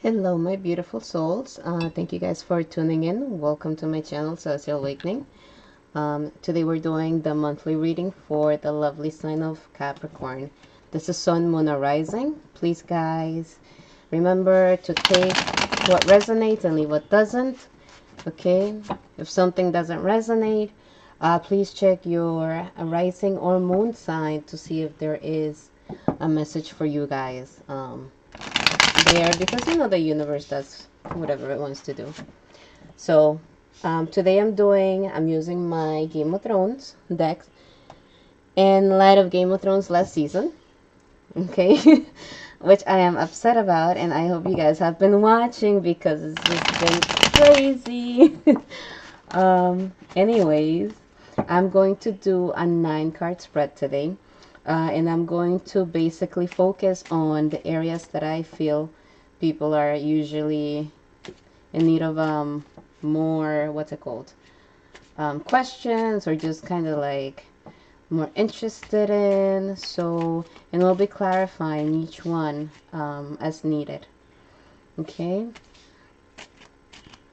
Hello, my beautiful souls. Thank you guys for tuning in. Welcome to my channel, Celestial Awakening. Today we're doing the monthly reading for the lovely sign of Capricorn. This is Sun, Moon, or Rising. Please, guys, remember to take what resonates and leave what doesn't. Okay? If something doesn't resonate, please check your rising or moon sign to see if there is a message for you guys. There, because you know the universe does whatever it wants to do. So today I'm using my Game of Thrones deck in light of Game of Thrones last season, okay, which I am upset about, and I hope you guys have been watching because it's just been crazy. Anyways, I'm going to do a 9-card spread today, and I'm going to basically focus on the areas that I feel people are usually in need of more, what's it called, questions, or just kind of like more interested in. So, and we'll be clarifying each one as needed. Okay.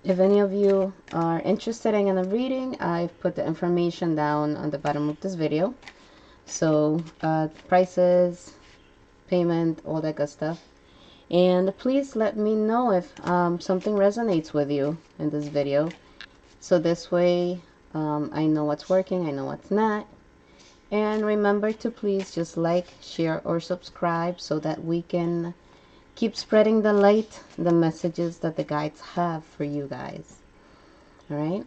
If any of you are interested in a reading, I've put the information down on the bottom of this video. So prices, payment, all that good stuff. And please let me know if something resonates with you in this video. So this way I know what's working, I know what's not. And remember to please just like, share, or subscribe so that we can keep spreading the light, the messages that the guides have for you guys. All right.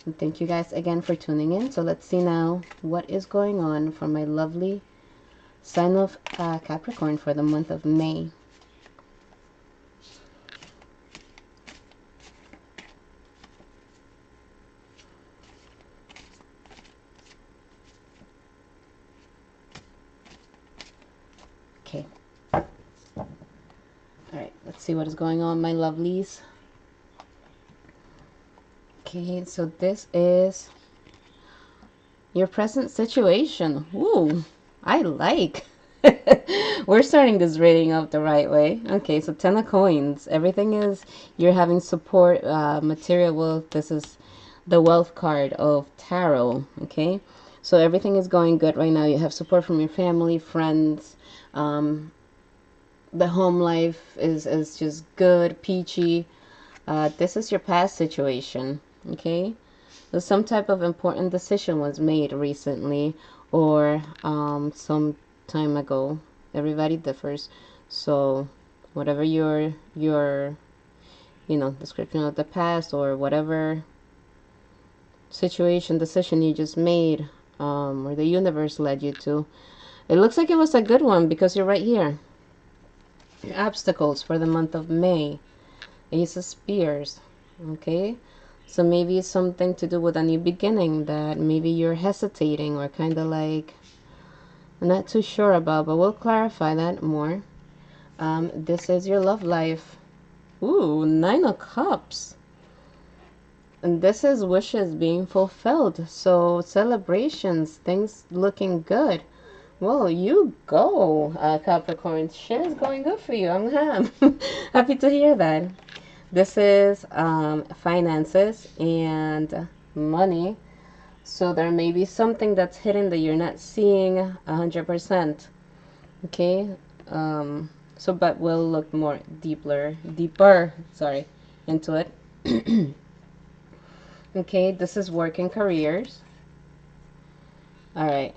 And thank you guys again for tuning in. So let's see now what is going on for my lovely sign of Capricorn for the month of May. Okay. Alright, let's see what is going on, my lovelies. Okay, so this is your present situation. Ooh, I like. We're starting this reading up the right way. Okay, so 10 of coins. Everything is, you're having support, material wealth. This is the wealth card of tarot. Okay, so everything is going good right now. You have support from your family, friends. The home life is just good, peachy. This is your past situation. Okay, so some type of important decision was made recently, or some time ago. Everybody differs, so whatever your description of the past, or whatever situation, decision you just made, or the universe led you to, it looks like it was a good one because you're right here. Your obstacles for the month of May. Ace of Spears. Okay, so maybe it's something to do with a new beginning that maybe you're hesitating or kind of like not too sure about, but we'll clarify that more. This is your love life. Ooh, 9 of Cups. And this is wishes being fulfilled. So celebrations, things looking good. Well, you go, Capricorn. Shit is going good for you. I'm happy to hear that. This is finances and money. So there may be something that's hidden that you're not seeing 100%. Okay. So, but we'll look more deeper, sorry, into it. Okay, this is work and careers. All right.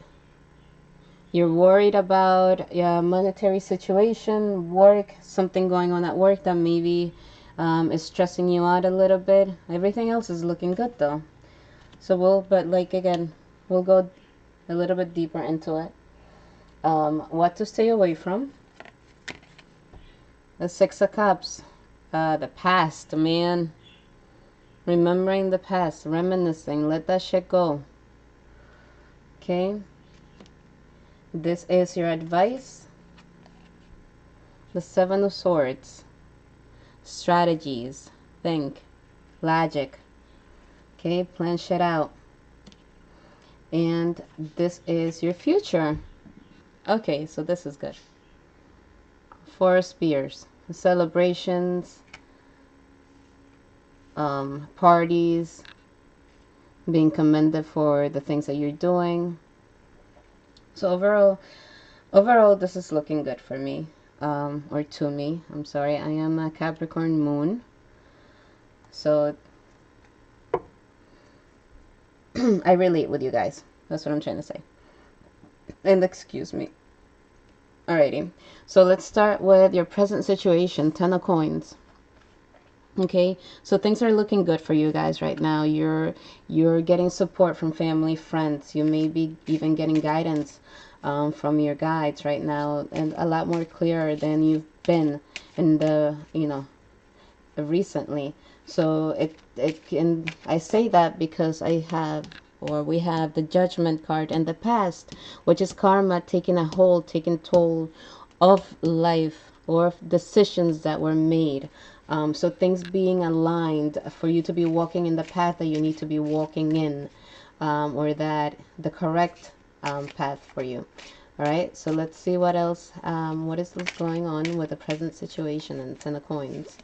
You're worried about your monetary situation, work, something going on at work that maybe is stressing you out a little bit. Everything else is looking good though. So but like again, we'll go a little bit deeper into it. What to stay away from. The 6 of Cups. The past, man. Remembering the past, reminiscing, let that shit go. Okay. This is your advice. The 7 of Swords. Strategies. Think. Logic. Okay, plan shit out. And this is your future. Okay, so this is good. 4 of Spears. celebrations, parties, being commended for the things that you're doing. So overall, this is looking good for me, or to me. I'm sorry, I am a Capricorn moon, so I relate with you guys. That's what I'm trying to say. And excuse me. Alrighty, so let's start with your present situation, 10 of coins. Okay, so things are looking good for you guys right now. You're getting support from family, friends. You may be even getting guidance from your guides right now, and a lot more clearer than you've been in the, recently. So it can, I say that because we have the Judgment card and the past, which is karma taking a hold, taking toll of life or of decisions that were made. So things being aligned for you to be walking in the path that you need to be walking in, or that the correct path for you. All right, so let's see what else, what is going on with the present situation and 10 of coins.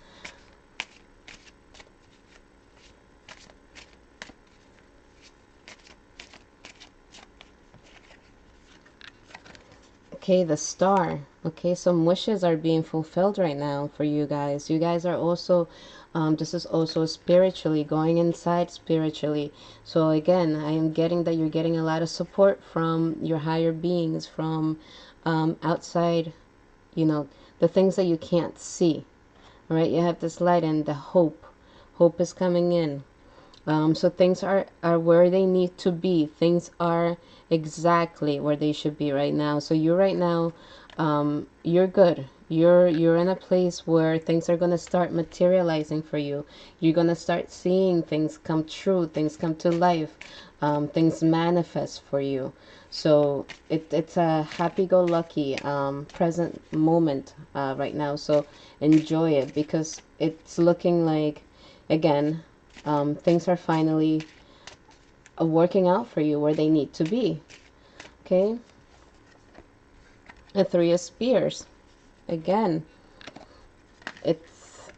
Okay, the star. Okay, some wishes are being fulfilled right now for you guys. You guys are also, this is also spiritually, going inside spiritually. So again, I am getting that you're getting a lot of support from your higher beings, from outside, the things that you can't see. All right, you have this light and the hope. Hope is coming in. So things are where they need to be. Things are exactly where they should be right now. So you right now, you're good. You're in a place where things are going to start materializing for you. You're going to start seeing things come true, things come to life, things manifest for you. So it's a happy-go-lucky present moment right now. So enjoy it, because it's looking like, again, things are finally working out for you where they need to be. Okay, the Three of Spears. Again, it's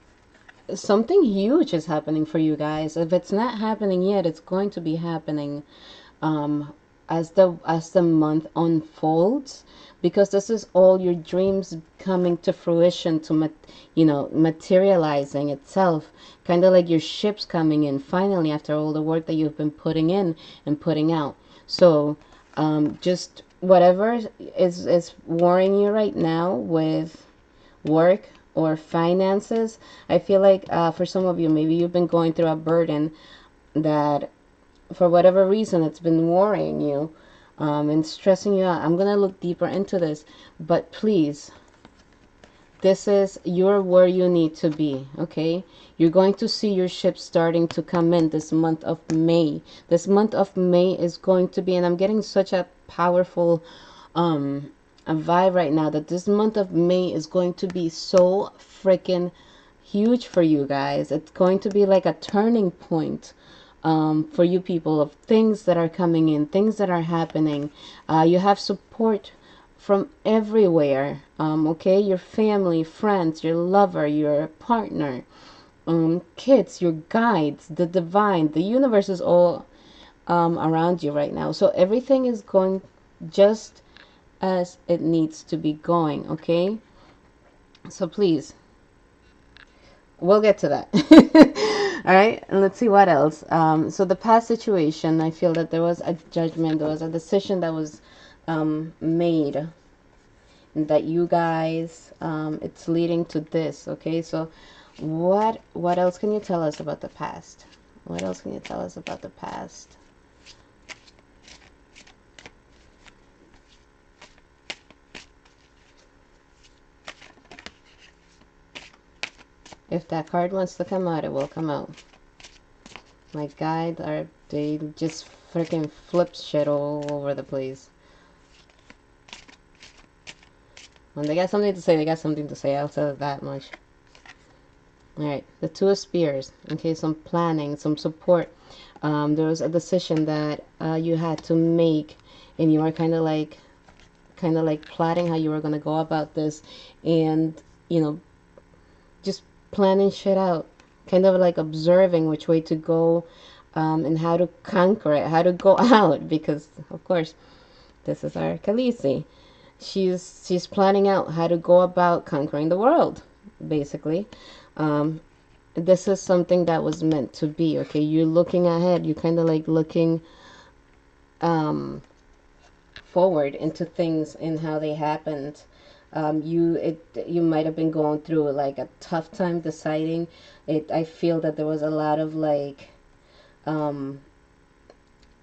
something huge is happening for you guys. If it's not happening yet, it's going to be happening as the month unfolds, because this is all your dreams coming to fruition, to materializing itself, kind of like your ships coming in finally after all the work that you've been putting in and putting out. So just whatever is worrying you right now with work or finances, I feel like for some of you, maybe you've been going through a burden that for whatever reason it's been worrying you and stressing you out. I'm gonna look deeper into this, but please, you're where you need to be. Okay, you're going to see your ship starting to come in this month of May. This month of May is going to be, and I'm getting such a powerful a vibe right now, that this month of May is going to be so freaking huge for you guys. It's going to be like a turning point for you people, of things that are coming in, things that are happening. You have support from everywhere. Okay, your family, friends, your lover, your partner, kids, your guides, the divine, the universe is all around you right now. So everything is going just as it needs to be going. Okay, so please, we'll get to that. All right, and let's see what else. So the past situation, I feel that there was a judgment, there was a decision that was made, that you guys, it's leading to this. Okay, so what else can you tell us about the past? What else can you tell us about the past? If that card wants to come out, it will come out. My guides they just freaking flip shit all over the place. When they got something to say, they got something to say. I'll tell it that much. Alright, the Two of Spears. Okay, some planning, some support. There was a decision that you had to make, and you were kind of like plotting how you were going to go about this, and just planning shit out, kind of like observing which way to go, and how to conquer it, how to go out, because of course this is our Khaleesi. She's planning out how to go about conquering the world, basically. Um, this is something that was meant to be. Okay, you're looking ahead. You're kind of like looking um, forward into things and how they happened. You might have been going through like a tough time deciding. I feel that there was a lot of like um,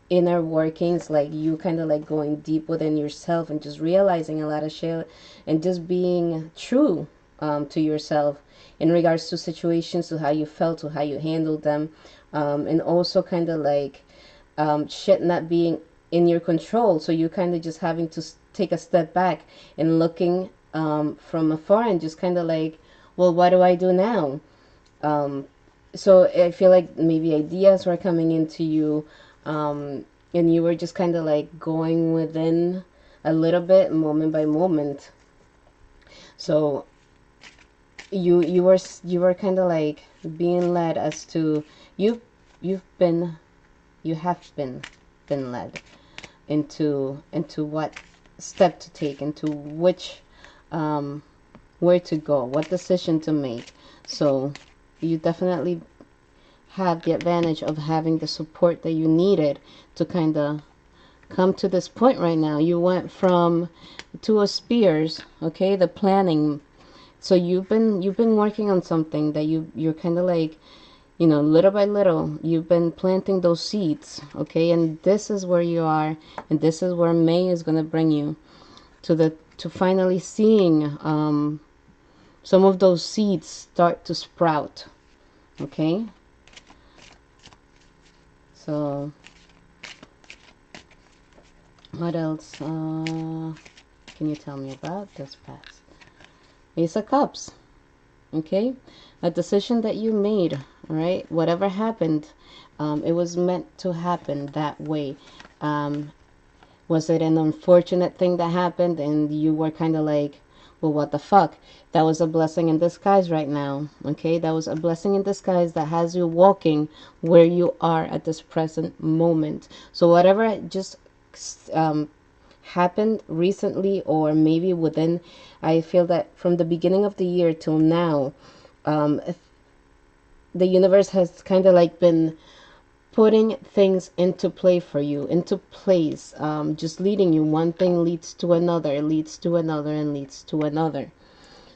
inner workings, like you kind of like going deep within yourself and just realizing a lot of shit and just being true to yourself in regards to situations, to how you felt, to how you handled them, and also kind of like shit not being in your control. So you kind of just having to take a step back and looking from afar and just kind of like, well, what do I do now? Um, so I feel like maybe ideas were coming into you, and you were just kind of like going within a little bit, moment by moment. So you were kind of like being led as to you you've been you have been led into what step to take, into which where to go, what decision to make. So you definitely have the advantage of having the support that you needed to kind of come to this point right now. You went from Two of Spears, okay, the planning. So you've been working on something that you're kind of like, little by little, you've been planting those seeds, okay? And this is where you are, and this is where May is going to bring you to finally seeing some of those seeds start to sprout, okay? So what else can you tell me about this past? Ace of Cups, okay? A decision that you made, all right? Whatever happened, it was meant to happen that way. Was it an unfortunate thing that happened and you were kind of like, well, what the fuck? That was a blessing in disguise right now, okay? That was a blessing in disguise that has you walking where you are at this present moment. So whatever just um, happened recently, or maybe within, I feel that from the beginning of the year till now, the universe has kind of like been putting things into play for you, into place, just leading you. One thing leads to another, leads to another, and leads to another.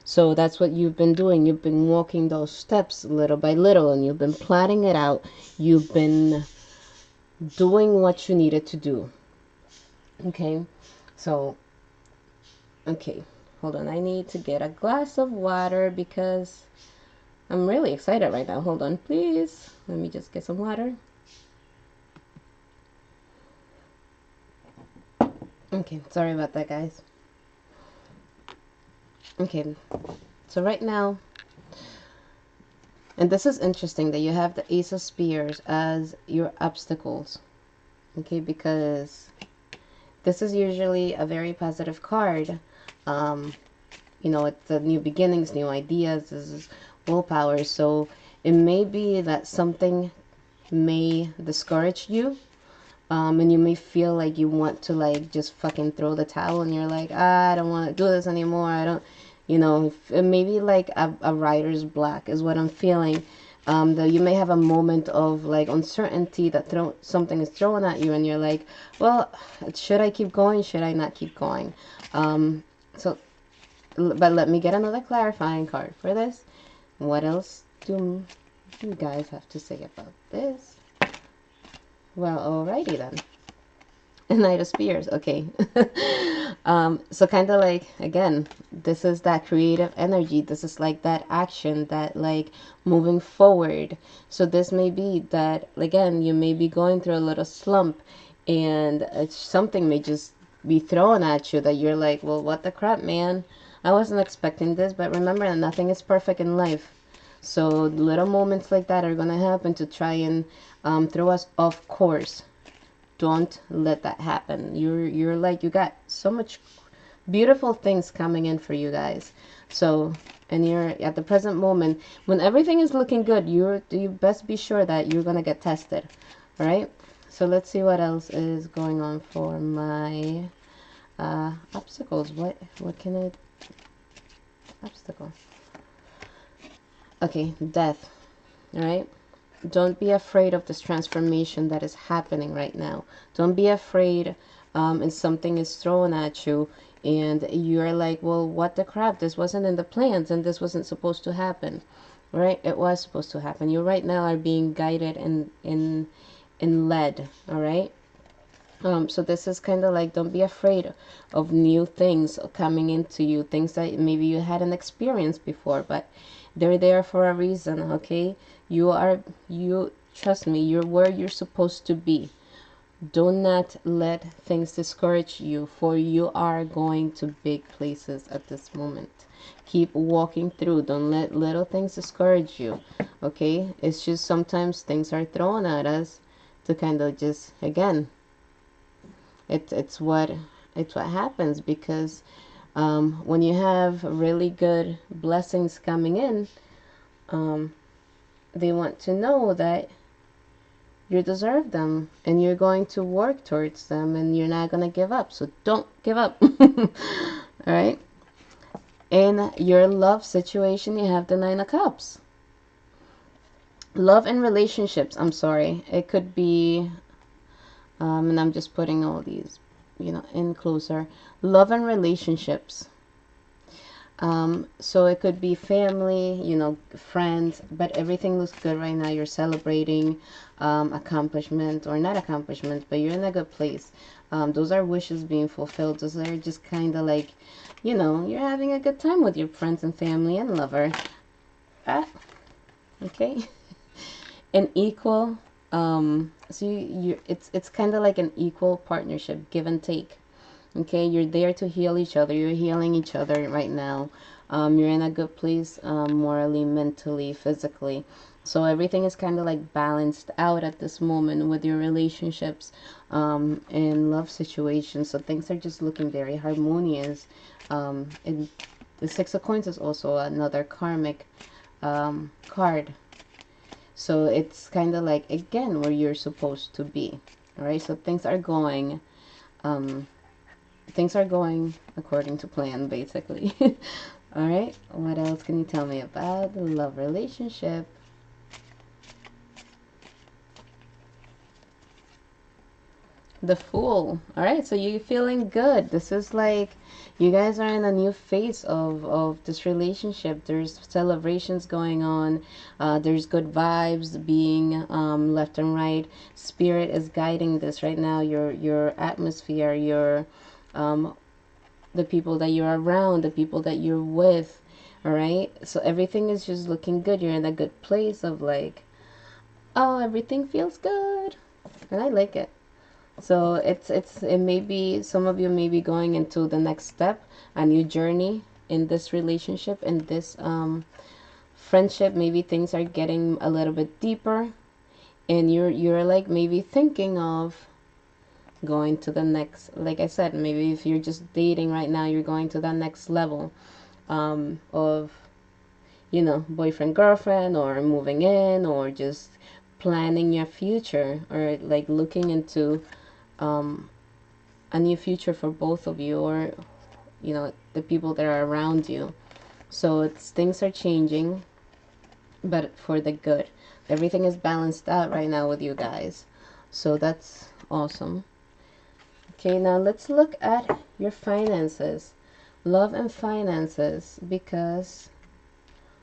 So that's what you've been doing. You've been walking those steps little by little, and you've been plotting it out. You've been doing what you needed to do. Okay, so, okay, hold on. I need to get a glass of water because I'm really excited right now. Hold on, please. Let me just get some water. Okay, sorry about that, guys. Okay, so right now, and this is interesting that you have the Ace of Spears as your obstacles. Okay, because this is usually a very positive card. It's the new beginnings, new ideas, this is willpower. So it may be that something may discourage you, and you may feel like you want to like just fucking throw the towel, and you're like, I don't want to do this anymore. I don't, maybe like a writer's block is what I'm feeling. That you may have a moment of like uncertainty that something is thrown at you, and you're like, well, should I keep going? Should I not keep going? So, but let me get another clarifying card for this. What else do you guys have to say about this? Well, alrighty then. Knight of Spears, okay. So kind of like, again, this is that creative energy. This is like that action, that like moving forward. So this may be that, again, you may be going through a little slump, and something may just be thrown at you that you're like, well, what the crap, man? I wasn't expecting this. But remember that nothing is perfect in life. So little moments like that are going to happen to try and throw us off course. Don't let that happen. You're like, you got so much beautiful things coming in for you guys. So And you're at the present moment, when everything is looking good, you best be sure that you're gonna get tested. All right. So let's see what else is going on for my obstacles. What can I obstacle? Okay, death. All right. Don't be afraid of this transformation that is happening right now. Don't be afraid and something is thrown at you and you're like, well, what the crap? This wasn't in the plans and this wasn't supposed to happen. Right? It was supposed to happen. You right now are being guided and led. All right. So this is kind of like, don't be afraid of new things coming into you, things that maybe you hadn't experienced before, but they're there for a reason. Okay, you trust me, you're where you're supposed to be. Do not let things discourage you, for you are going to big places at this moment. Keep walking through. Don't let little things discourage you. Okay, it's just sometimes things are thrown at us to kind of just, again, it's what happens, because when you have really good blessings coming in, they want to know that you deserve them and you're going to work towards them and you're not going to give up. So don't give up. All right. In your love situation, you have the Nine of Cups. Love and relationships. I'm sorry. It could be and I'm just putting all these, in closer. Love and relationships. So it could be family, friends, but everything looks good right now. You're celebrating accomplishment, or not accomplishment, but you're in a good place. Those are wishes being fulfilled. Those are just kind of like, you're having a good time with your friends and family and lover. Okay. An equal, so it's kind of like an equal partnership, give and take. Okay, you're there to heal each other. You're healing each other right now. You're in a good place, morally, mentally, physically. So everything is kind of like balanced out at this moment with your relationships and love situations. So things are just looking very harmonious. And the Six of Coins is also another karmic card. So it's kind of like, again, where you're supposed to be. All right, so things are going according to plan, basically. All right, what else can you tell me about the love relationship? The Fool. All right, so you're feeling good. This is like you guys are in a new phase of this relationship. There's celebrations going on. There's good vibes being left and right. Spirit is guiding this right now. Your atmosphere, your the people that you're around, the people that you're with. All right, so everything is just looking good. You're in a good place of like, oh, everything feels good, and I like it. So it may be, some of you may be going into the next step, a new journey in this relationship, in this friendship. Maybe things are getting a little bit deeper, and you're like maybe thinking of going to the next, like I said, maybe if you're just dating right now, you're going to the next level of, boyfriend, girlfriend, or moving in, or just planning your future, or like looking into a new future for both of you, or the people that are around you. So things are changing, but for the good. Everything is balanced out right now with you guys, so that's awesome. Okay, now let's look at your finances, love and finances, because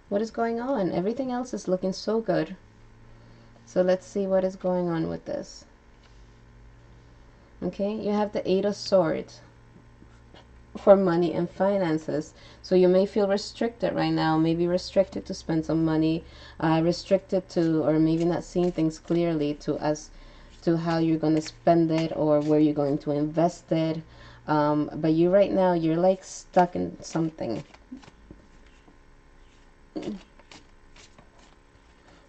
what is going on? Everything else is looking so good. So let's see what is going on with this. Okay, you have the Eight of Swords for money and finances. So you may feel restricted right now, maybe restricted to spend some money, restricted to, or maybe not seeing things clearly to how you're going to spend it or where you're going to invest it. But you right now, you're like stuck in something.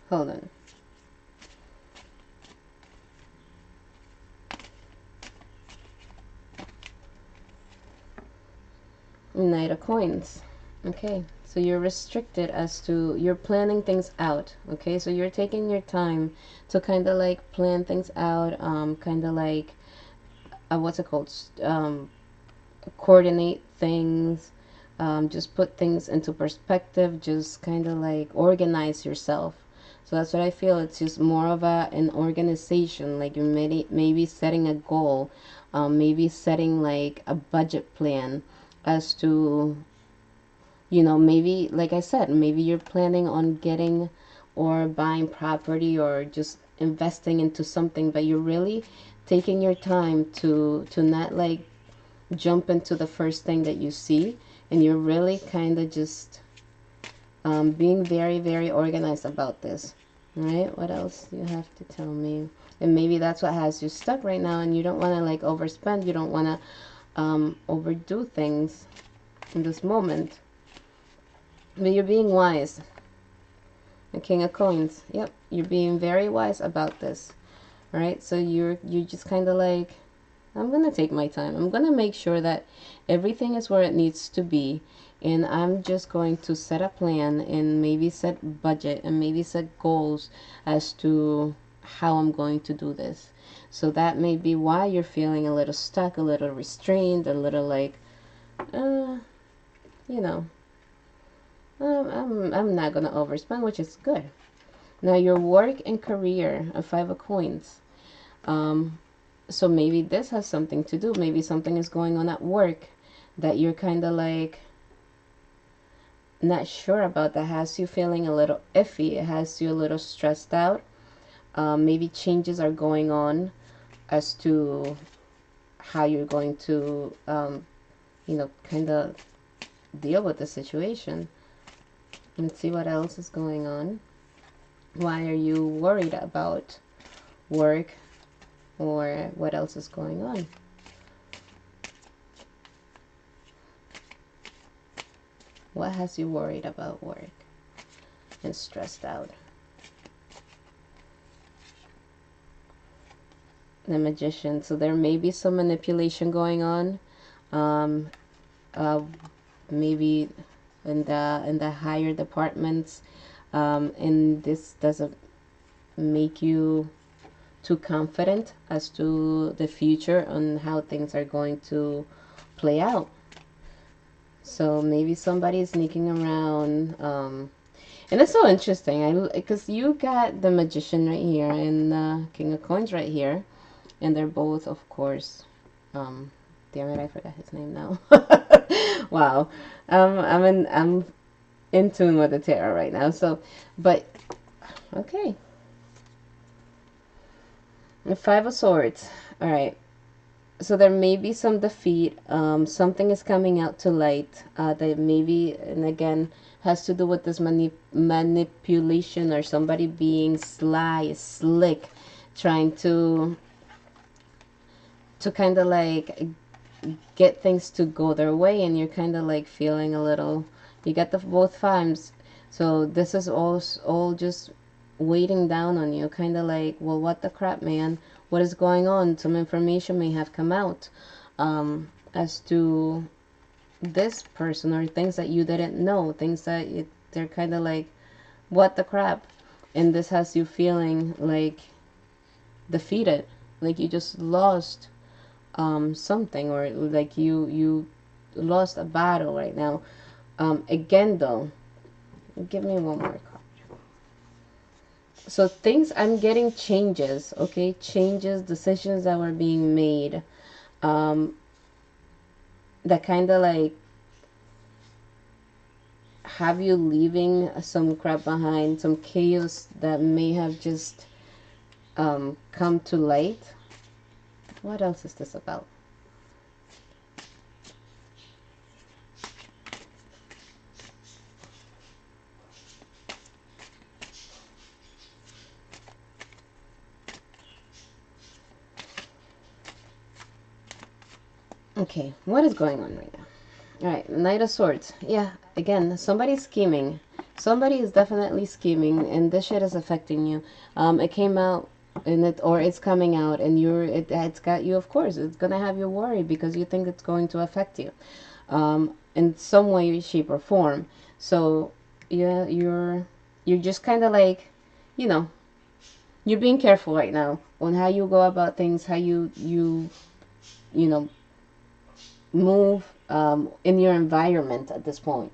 Hold on. Knight of Coins. Okay. So you're restricted as to, you're planning things out, okay? So you're taking your time to kind of like plan things out, kind of like, what's it called? Coordinate things, just put things into perspective, just kind of like organize yourself. So that's what I feel. It's just more of an organization. Like you're maybe setting a goal, maybe setting like a budget plan as to, you know, maybe like I said, maybe you're planning on getting or buying property or just investing into something, but you're really taking your time to not like jump into the first thing that you see, and you're really kind of just being very, very organized about this. All right, what else do you have to tell me? And maybe that's what has you stuck right now, and you don't want to like overspend, you don't want to overdo things in this moment, but you're being wise. The King of Coins. Yep, you're being very wise about this. All right, so you just kind of like, I'm going to take my time. I'm going to make sure that everything is where it needs to be. And I'm just going to set a plan and maybe set budget and maybe set goals as to how I'm going to do this. So that may be why you're feeling a little stuck, a little restrained, a little like, you know, I'm not going to overspend, which is good. Now your work and career, a 5 of coins. So maybe this has something to do. Maybe something is going on at work that you're kind of like not sure about, that has you feeling a little iffy. It has you a little stressed out. Maybe changes are going on as to how you're going to, you know, kind of deal with the situation. Let's see what else is going on. Why are you worried about work, or what else is going on? What has you worried about work and stressed out? The Magician. So there may be some manipulation going on. Maybe in the higher departments, and this doesn't make you too confident as to the future on how things are going to play out. So maybe somebody is sneaking around, and it's so interesting because you got the Magician right here and the King of Coins right here, and they're both, of course, damn it, I forgot his name now. Wow. I'm in tune with the tarot right now. So, but okay. The 5 of Swords. All right. So there may be some defeat. Something is coming out to light that maybe, and again, has to do with this manipulation, or somebody being sly, slick, trying to kind of like get things to go their way, and you're kind of like feeling a little, you got the both fives, so this is all just weighting down on you, kind of like, well, what the crap, man, what is going on? Some information may have come out as to this person, or things that you didn't know, things that they're kind of like, what the crap, and this has you feeling like defeated, like you just lost something, or like you lost a battle right now. Again though, give me one more card. So things, I'm getting changes, okay? Changes, decisions that were being made, that kind of like have you leaving some crap behind, some chaos that may have just come to light. What else is this about? Okay, what is going on right now? All right, Knight of Swords. Yeah, again, somebody's scheming. Somebody is definitely scheming, and this shit is affecting you. It came out, and it's coming out, and it's got you. Of course, it's gonna have you worried because you think it's going to affect you. in some way, shape, or form. So yeah, you're just kind of like, you know, you're being careful right now on how you go about things, how you know, move in your environment at this point.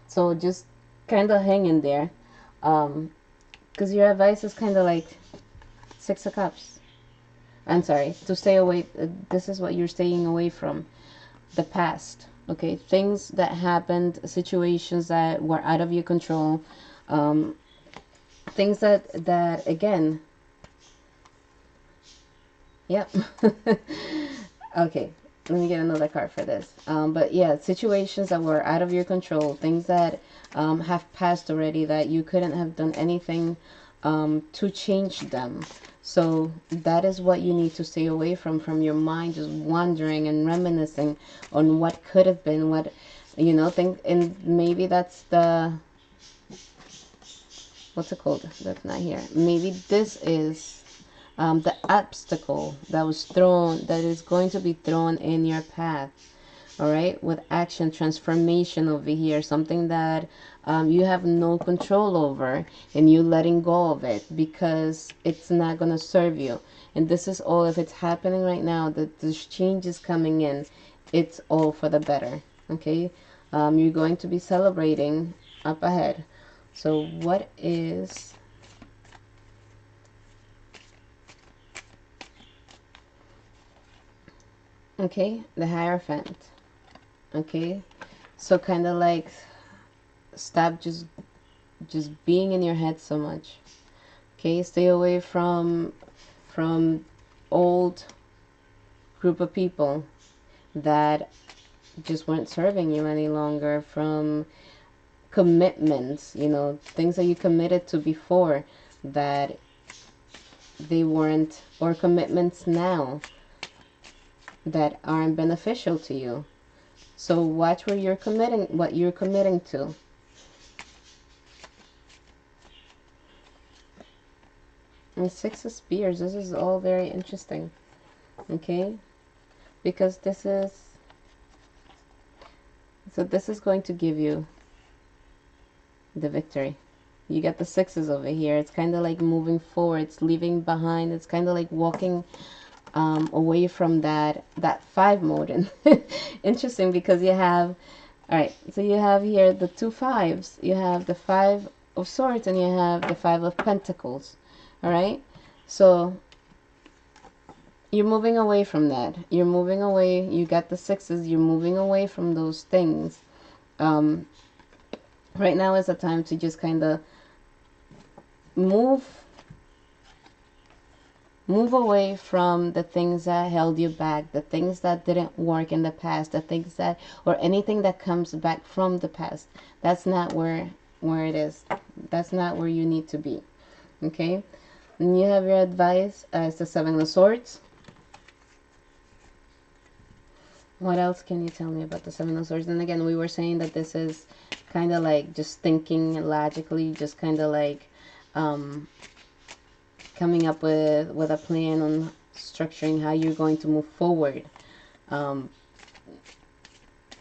So just kind of hang in there, because your advice is kind of like Six of Cups. I'm sorry, to stay away. This is what you're staying away from: the past. Okay, things that happened, situations that were out of your control, um, things that again. Yep. Okay, let me get another card for this. But yeah, situations that were out of your control, things that have passed already, that you couldn't have done anything to change them. So that is what you need to stay away from your mind, just wandering and reminiscing on what could have been, what, think, and maybe that's the, what's it called? That's not here. Maybe this is the obstacle that was thrown, that is going to be thrown in your path. All right, with action, transformation over here, something that you have no control over, and you letting go of it because it's not going to serve you. And this is all, if it's happening right now, that this change is coming in, it's all for the better. Okay, you're going to be celebrating up ahead. So what is, okay, the Hierophant. Okay, so kind of like, stop just being in your head so much. Okay, stay away from old group of people that just weren't serving you any longer, from commitments, things that you committed to before that they weren't, or commitments now that aren't beneficial to you. So watch where you're committing, what you're committing to. And Six of Spears, this is all very interesting. Okay, because this is, so this is going to give you the victory. You get the sixes over here. It's kind of like moving forward. It's leaving behind. It's kind of like walking away from that five mode. And interesting, because you have, all right, so you have here the two fives. You have the Five of Swords and you have the Five of Pentacles. All right, so you're moving away from that. You're moving away. You got the sixes. You're moving away from those things. Right now is a time to just kind of move away from the things that held you back, the things that didn't work in the past, the things that, or anything that comes back from the past. That's not where it is. That's not where you need to be. Okay, and you have your advice as the Seven of Swords. What else can you tell me about the Seven of Swords? And again, we were saying that this is kind of like just thinking logically, just kind of like coming up with a plan on structuring how you're going to move forward.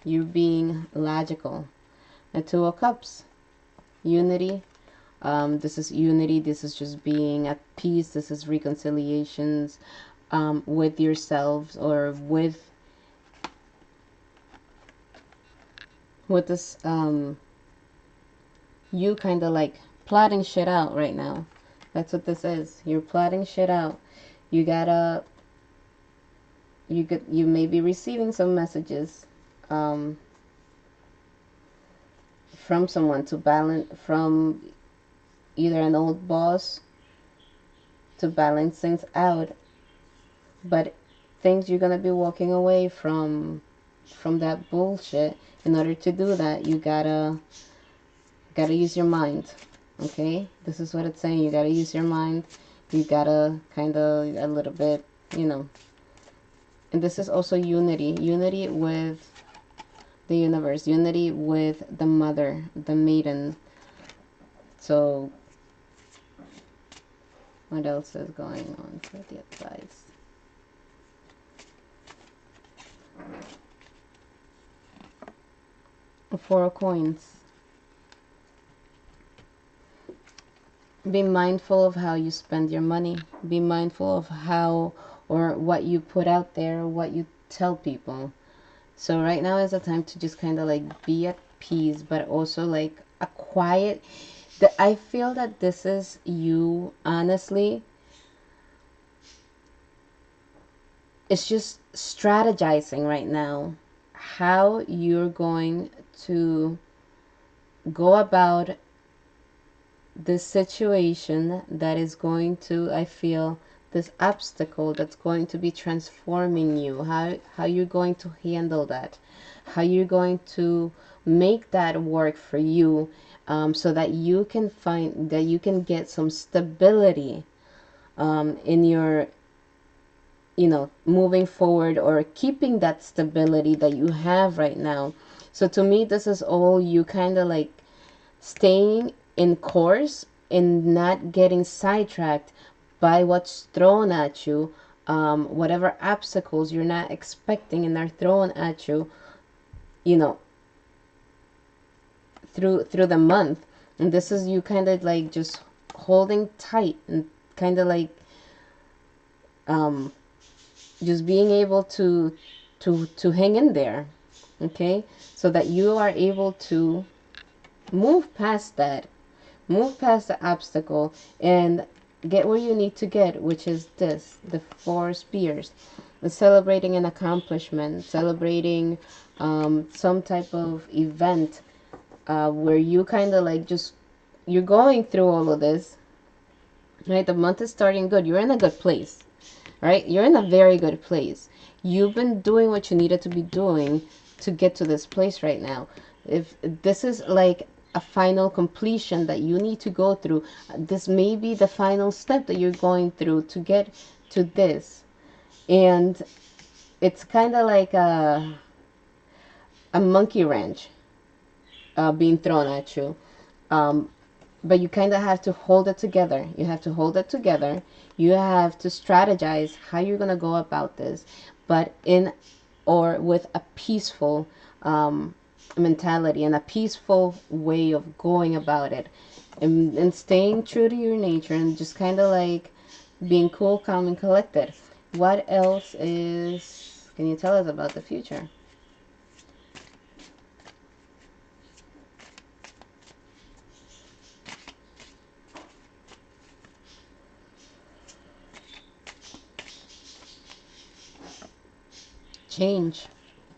You being logical. The Two of Cups, unity. This is unity. This is just being at peace. This is reconciliations with yourselves, or with this you kind of like plotting shit out right now. That's what this is. You're plotting shit out. You gotta, you may be receiving some messages from someone to balance, from either an old boss, to balance things out. But things, you're gonna be walking away from that bullshit. In order to do that, you gotta use your mind. Okay, this is what it's saying. You gotta use your mind. You gotta kind of a little bit, and this is also unity with the universe, unity with the mother, the maiden. So what else is going on for the advice? Four of Coins. Be mindful of how you spend your money. Be mindful of how or what you put out there, what you tell people. So right now is a time to just kind of like be at peace, but also like a quiet. I feel that this is you, honestly. It's just strategizing right now how you're going to go about this situation that is going to, I feel, this obstacle that's going to be transforming you, how you're going to handle that, how you're going to make that work for you, so that you can find that you can get some stability in your, moving forward, or keeping that stability that you have right now. So to me, this is all you kind of like staying in course and not getting sidetracked by what's thrown at you, whatever obstacles you're not expecting and are thrown at you, you know, through the month. And this is you kind of like just holding tight and kind of like um, just being able to hang in there, okay, so that you are able to move past that, move past the obstacle, and get where you need to get, which is this, the Four Spears. The celebrating an accomplishment, celebrating some type of event, where you kind of like just, you're going through all of this, right? The month is starting good. You're in a good place, right? You're in a very good place. You've been doing what you needed to be doing to get to this place right now. If this is like a final completion that you need to go through, this may be the final step that you're going through to get to this. And it's kind of like a monkey wrench being thrown at you. Um, but you kind of have to hold it together. You have to hold it together. You have to strategize how you're going to go about this, but in or with a peaceful mentality and a peaceful way of going about it, and staying true to your nature, and just kind of like being cool, calm, and collected. What else can you tell us about the future? Change.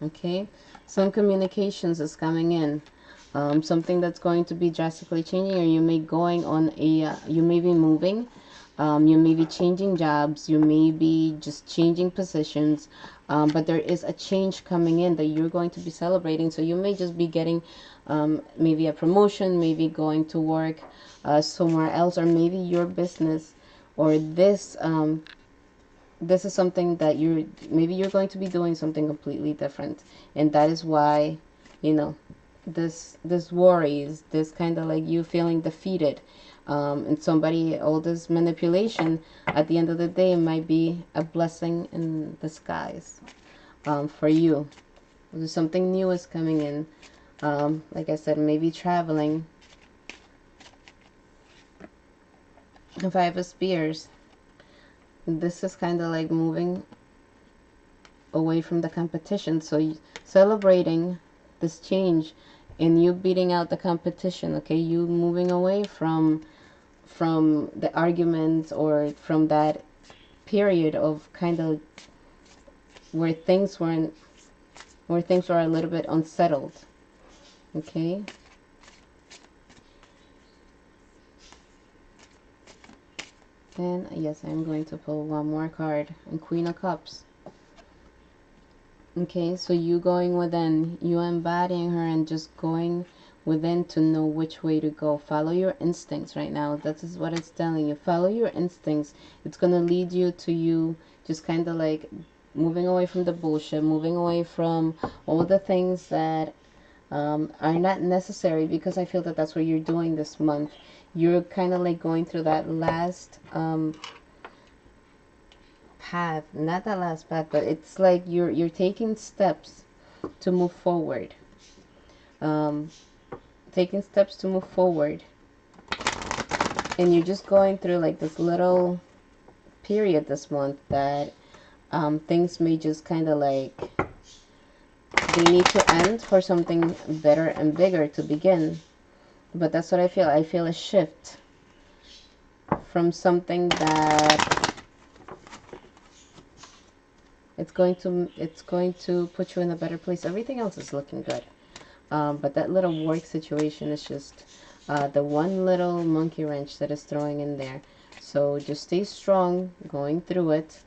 Okay, some communications is coming in, something that's going to be drastically changing, or you may going on a you may be moving, you may be changing jobs, you may be just changing positions, but there is a change coming in that you're going to be celebrating. So you may just be getting maybe a promotion, maybe going to work somewhere else, or maybe your business, or this is something that you're going to be doing something completely different, and that is why, you know this worries, this kind of like you feeling defeated, and somebody, all this manipulation at the end of the day might be a blessing in disguise, for you. Something new is coming in, like I said, maybe traveling. Five of Spears. This is kind of like moving away from the competition. So celebrating this change and you beating out the competition, okay? You moving away from the arguments, or from that period of kind of where things weren't, where things were a little bit unsettled, okay? And yes, I'm going to pull one more card, and Queen of Cups. Okay, so you going within, you embodying her and just going within to know which way to go. Follow your instincts right now. That is what it's telling you. Follow your instincts. It's going to lead you to you just kind of like moving away from the bullshit, moving away from all the things that are not necessary, because I feel that that's what you're doing this month. You're kind of like going through that last path, not that last path, but it's like you're taking steps to move forward. taking steps to move forward. And you're just going through like this little period this month that things may just kind of like, they need to end for something better and bigger to begin. But that's what I feel. I feel a shift from something that it's going to put you in a better place. Everything else is looking good. But that little work situation is just the one little monkey wrench that is throwing in there. So just stay strong going through it,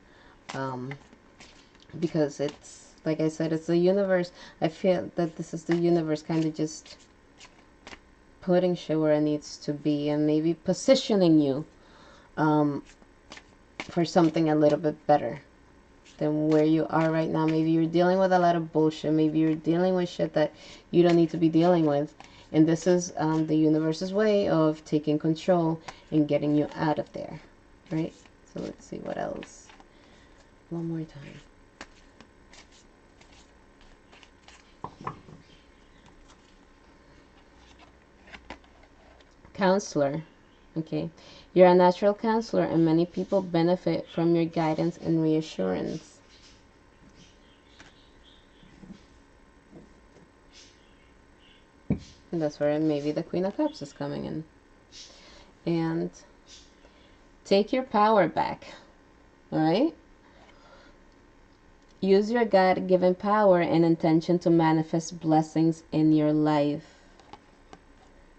because it's, like I said, it's the universe. I feel that this is the universe kind of just putting shit where it needs to be, and maybe positioning you for something a little bit better than where you are right now. Maybe you're dealing with a lot of bullshit. Maybe you're dealing with shit that you don't need to be dealing with. And this is the universe's way of taking control and getting you out of there. Right? So let's see what else. One more time. Counselor. Okay. You're a natural counselor, and many people benefit from your guidance and reassurance. And that's where maybe the Queen of Cups is coming in. And take your power back. Alright? Use your God-given power and intention to manifest blessings in your life.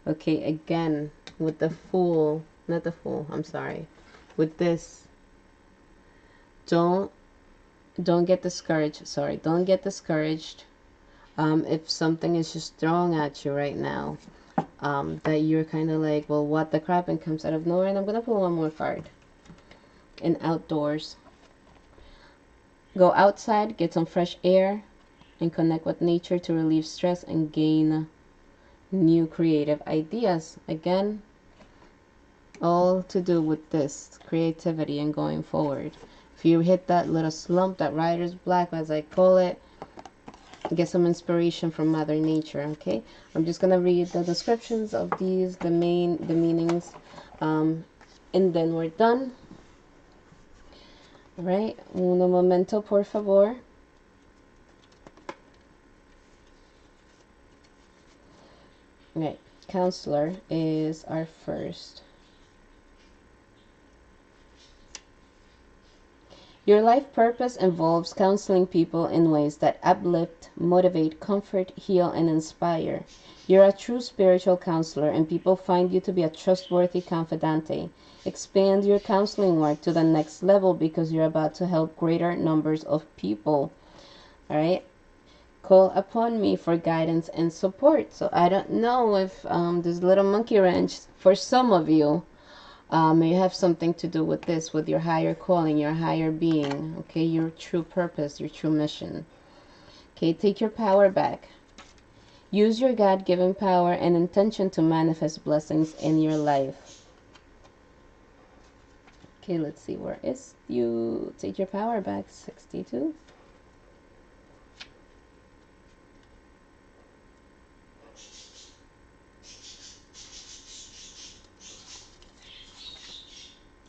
Okay, again, with the Fool, not the Fool, I'm sorry. With this, don't get discouraged. Sorry, don't get discouraged. If something is just thrown at you right now, that you're kind of like, well, what the crap, and comes out of nowhere. And I'm going to pull one more card. And outdoors. Go outside, get some fresh air, and connect with nature to relieve stress and gain new creative ideas. Again, all to do with this creativity and going forward. If you hit that little slump, that writer's block, as I call it, get some inspiration from Mother Nature. Okay, I'm just gonna read the descriptions of these, the meanings, and then we're done. All right, un momento, por favor. Right, counselor is our first. Your life purpose involves counseling people in ways that uplift, motivate, comfort, heal, and inspire. You're a true spiritual counselor, and people find you to be a trustworthy confidante. Expand your counseling work to the next level because you're about to help greater numbers of people. All right? Call upon me for guidance and support. So I don't know if this little monkey wrench, for some of you, may have something to do with this, with your higher calling, your higher being, okay, your true purpose, your true mission. Okay, take your power back. Use your God-given power and intention to manifest blessings in your life. Okay, let's see, where is you? Take your power back, 62.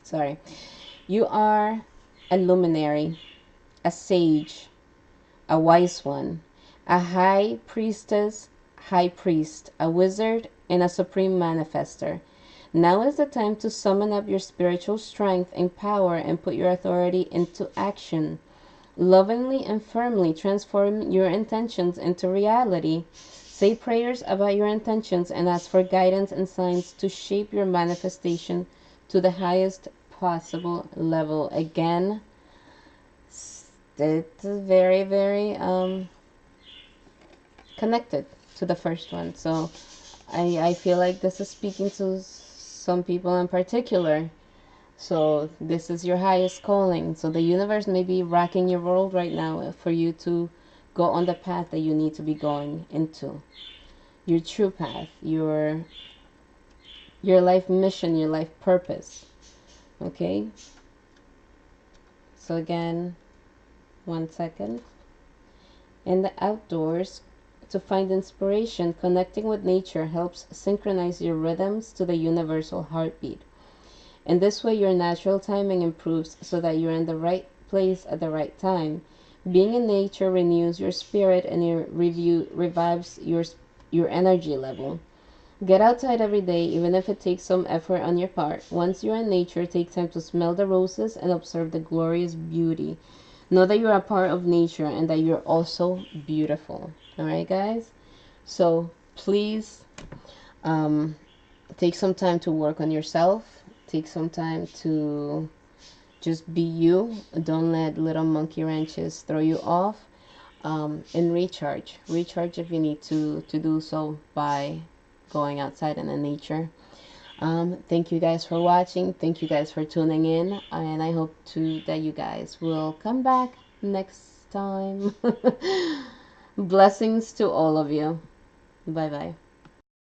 Sorry. You are a luminary, a sage, a wise one, a high priestess, high priest, a wizard, and a supreme manifester. Now is the time to summon up your spiritual strength and power and put your authority into action. Lovingly and firmly transform your intentions into reality. Say prayers about your intentions and ask for guidance and signs to shape your manifestation to the highest possible level. Again, it's very, very connected to the first one. So I feel like this is speaking to some people in particular. So this is your highest calling. So the universe may be rocking your world right now for you to go on the path that you need to be going into. Your true path, your life mission, your life purpose. Okay? So again, 1 second. In the outdoors, to find inspiration. Connecting with nature helps synchronize your rhythms to the universal heartbeat. In this way, your natural timing improves so that you're in the right place at the right time. Being in nature renews your spirit and revives your energy level. Get outside every day, even if it takes some effort on your part. Once you're in nature, take time to smell the roses and observe the glorious beauty. Know that you're a part of nature and that you're also beautiful. All right, guys? So please take some time to work on yourself. Take some time to just be you. Don't let little monkey wrenches throw you off. And recharge. Recharge if you need to do so by going outside in the nature. Thank you guys for watching. Thank you guys for tuning in. And I hope that you guys will come back next time. Blessings to all of you. Bye bye.